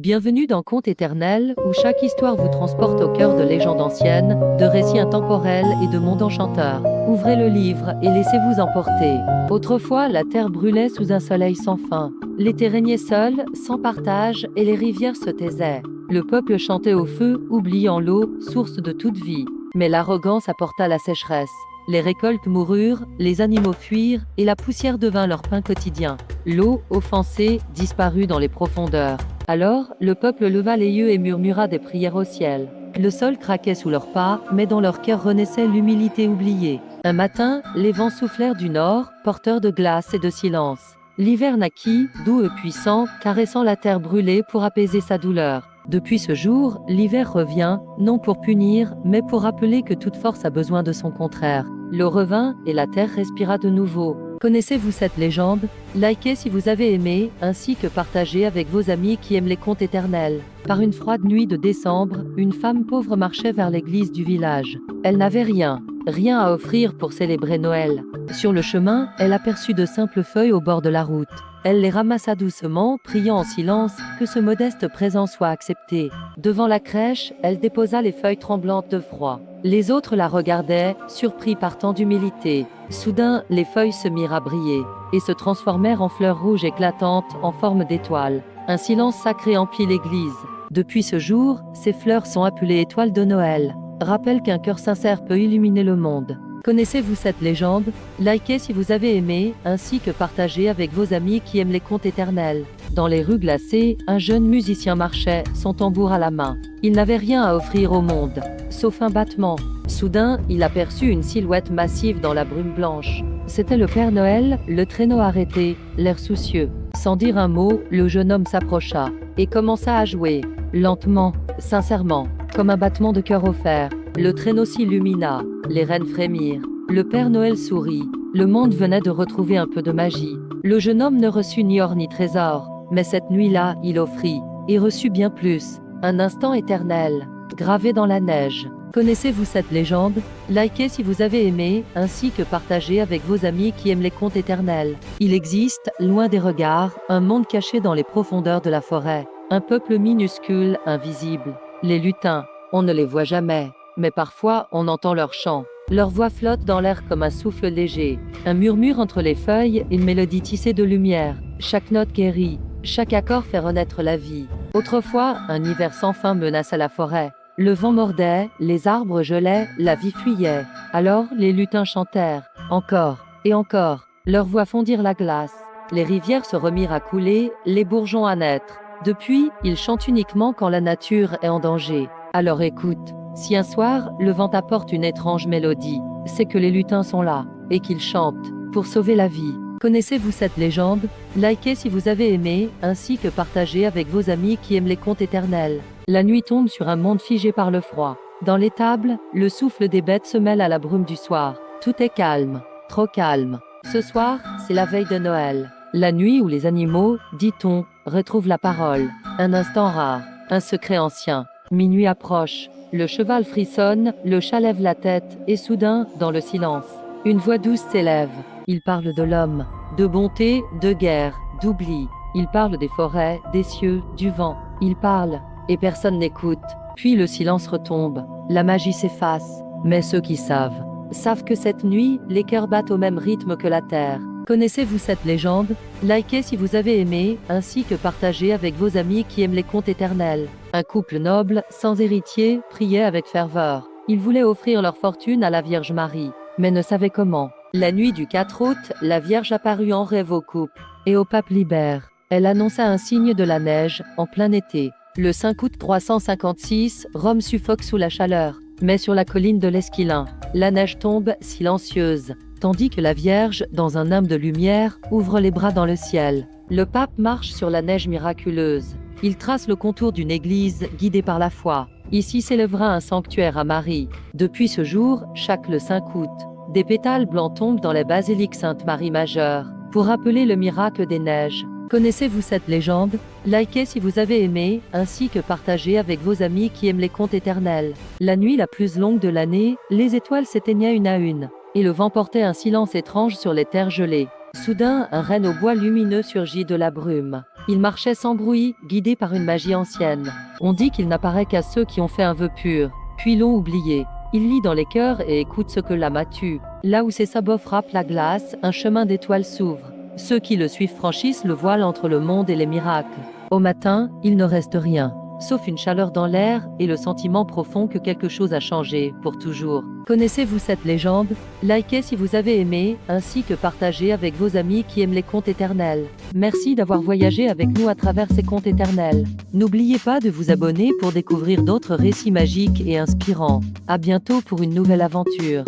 Bienvenue dans Contes éternels, où chaque histoire vous transporte au cœur de légendes anciennes, de récits intemporels et de mondes enchanteurs. Ouvrez le livre et laissez-vous emporter. Autrefois, la terre brûlait sous un soleil sans fin. L'été régnait seul, sans partage, et les rivières se taisaient. Le peuple chantait au feu, oubliant l'eau, source de toute vie. Mais l'arrogance apporta la sécheresse. Les récoltes moururent, les animaux fuirent, et la poussière devint leur pain quotidien. L'eau, offensée, disparut dans les profondeurs. Alors, le peuple leva les yeux et murmura des prières au ciel. Le sol craquait sous leurs pas, mais dans leur cœur renaissait l'humilité oubliée. Un matin, les vents soufflèrent du nord, porteurs de glace et de silence. L'hiver naquit, doux et puissant, caressant la terre brûlée pour apaiser sa douleur. Depuis ce jour, l'hiver revient, non pour punir, mais pour rappeler que toute force a besoin de son contraire. L'eau revint et la terre respira de nouveau. Connaissez-vous cette légende? Likez si vous avez aimé, ainsi que partagez avec vos amis qui aiment les contes éternels. Par une froide nuit de décembre, une femme pauvre marchait vers l'église du village. Elle n'avait rien à offrir pour célébrer Noël. Sur le chemin, elle aperçut de simples feuilles au bord de la route. Elle les ramassa doucement, priant en silence que ce modeste présent soit accepté. Devant la crèche, elle déposa les feuilles tremblantes de froid. Les autres la regardaient, surpris par tant d'humilité. Soudain, les feuilles se mirent à briller et se transformèrent en fleurs rouges éclatantes en forme d'étoiles. Un silence sacré emplit l'église. Depuis ce jour, ces fleurs sont appelées étoiles de Noël. Rappelle qu'un cœur sincère peut illuminer le monde. Connaissez-vous cette légende? Likez si vous avez aimé, ainsi que partagez avec vos amis qui aiment les contes éternels. Dans les rues glacées, un jeune musicien marchait, son tambour à la main. Il n'avait rien à offrir au monde, sauf un battement. Soudain, il aperçut une silhouette massive dans la brume blanche. C'était le Père Noël, le traîneau arrêté, l'air soucieux. Sans dire un mot, le jeune homme s'approcha et commença à jouer, lentement, sincèrement, comme un battement de cœur offert. Le traîneau s'illumina, les rennes frémirent. Le Père Noël sourit. Le monde venait de retrouver un peu de magie. Le jeune homme ne reçut ni or ni trésor, mais cette nuit-là, il offrit, et reçut bien plus, un instant éternel, gravé dans la neige. Connaissez-vous cette légende? Likez si vous avez aimé, ainsi que partagez avec vos amis qui aiment les contes éternels. Il existe, loin des regards, un monde caché dans les profondeurs de la forêt. Un peuple minuscule, invisible. Les lutins, on ne les voit jamais, mais parfois on entend leur chant. Leur voix flotte dans l'air comme un souffle léger. Un murmure entre les feuilles, une mélodie tissée de lumière. Chaque note guérit, chaque accord fait renaître la vie. Autrefois, un hiver sans fin menaçait la forêt. Le vent mordait, les arbres gelaient, la vie fuyait. Alors les lutins chantèrent, encore et encore. Leurs voix fondirent la glace. Les rivières se remirent à couler, les bourgeons à naître. Depuis, ils chantent uniquement quand la nature est en danger. Alors écoute, si un soir, le vent apporte une étrange mélodie, c'est que les lutins sont là, et qu'ils chantent, pour sauver la vie. Connaissez-vous cette légende? Likez si vous avez aimé, ainsi que partagez avec vos amis qui aiment les contes éternels. La nuit tombe sur un monde figé par le froid. Dans l'étable, le souffle des bêtes se mêle à la brume du soir. Tout est calme, trop calme. Ce soir, c'est la veille de Noël. La nuit où les animaux, dit-on, retrouvent la parole. Un instant rare, un secret ancien. Minuit approche. Le cheval frissonne, le chat lève la tête, et soudain, dans le silence, une voix douce s'élève. Il parle de l'homme, de bonté, de guerre, d'oubli. Il parle des forêts, des cieux, du vent. Il parle, et personne n'écoute. Puis le silence retombe, la magie s'efface. Mais ceux qui savent que cette nuit, les cœurs battent au même rythme que la terre. Connaissez-vous cette légende? Likez si vous avez aimé, ainsi que partagez avec vos amis qui aiment les contes éternels. Un couple noble, sans héritier, priait avec ferveur. Ils voulaient offrir leur fortune à la Vierge Marie, mais ne savaient comment. La nuit du 4 août, la Vierge apparut en rêve au couple et au pape Libère. Elle annonça un signe de la neige, en plein été. Le 5 août 356, Rome suffoque sous la chaleur, mais sur la colline de l'Esquilin, la neige tombe silencieuse, tandis que la Vierge, dans un nimbe de lumière, ouvre les bras dans le ciel. Le pape marche sur la neige miraculeuse. Il trace le contour d'une église guidée par la foi. Ici s'élèvera un sanctuaire à Marie. Depuis ce jour, chaque le 5 août, des pétales blancs tombent dans la basilique Sainte-Marie majeure, pour rappeler le miracle des neiges. Connaissez-vous cette légende? Likez si vous avez aimé, ainsi que partagez avec vos amis qui aiment les contes éternels. La nuit la plus longue de l'année, les étoiles s'éteignaient une à une, et le vent portait un silence étrange sur les terres gelées. Soudain, un renne au bois lumineux surgit de la brume. Il marchait sans bruit, guidé par une magie ancienne. On dit qu'il n'apparaît qu'à ceux qui ont fait un vœu pur, puis l'ont oublié. Il lit dans les cœurs et écoute ce que l'âme tue. Là où ses sabots frappent la glace, un chemin d'étoiles s'ouvre. Ceux qui le suivent franchissent le voile entre le monde et les miracles. Au matin, il ne reste rien, sauf une chaleur dans l'air et le sentiment profond que quelque chose a changé, pour toujours. Connaissez-vous cette légende? Likez si vous avez aimé, ainsi que partagez avec vos amis qui aiment les contes éternels. Merci d'avoir voyagé avec nous à travers ces contes éternels. N'oubliez pas de vous abonner pour découvrir d'autres récits magiques et inspirants. À bientôt pour une nouvelle aventure.